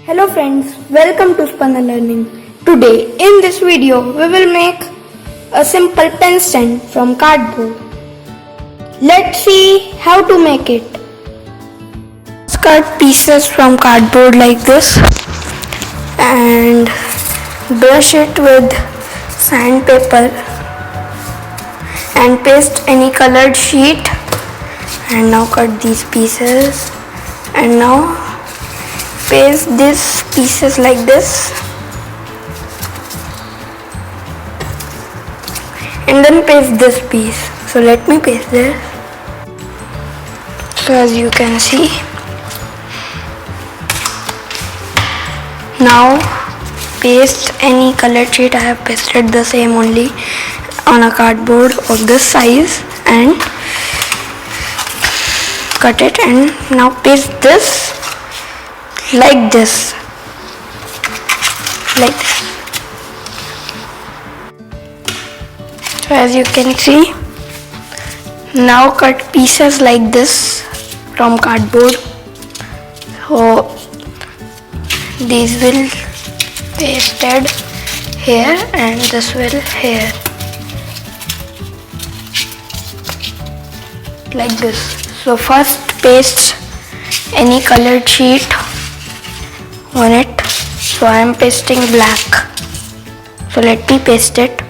Hello friends, welcome to Spanda Learning. Today in this video we will make a simple pen stand from cardboard. Let's see how to make it. Cut pieces from cardboard like this and brush it with sandpaper and paste any colored sheet, and now cut these pieces and now paste these pieces like this and then paste this piece. So let me paste this. So as you can see, now paste any colored sheet. I have pasted the same only on a cardboard of this size and cut it, and now paste this like this, So as you can see, now cut pieces like this from cardboard. So these will pasted here and this will here, like this. So first paste any colored sheet on it. So I am pasting black. So let me paste it.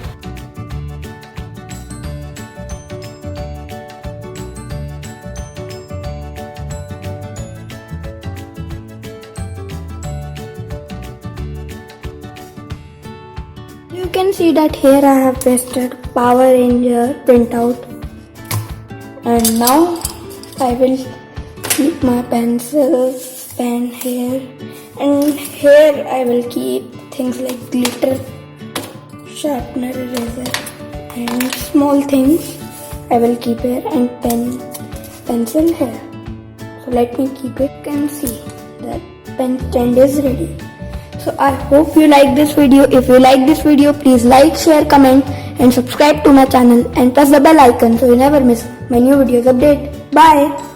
You can see that here I have pasted Power Ranger printout, and now I will keep my pencil, pen here, and here I will keep things like glitter, sharpener, eraser and small things I will keep here, and pencil here. So let me keep it. You can see that pen stand is ready. So I hope you like this video. If you like this video, please like, share, comment and subscribe to my channel and press the bell icon so you never miss my new videos update. Bye.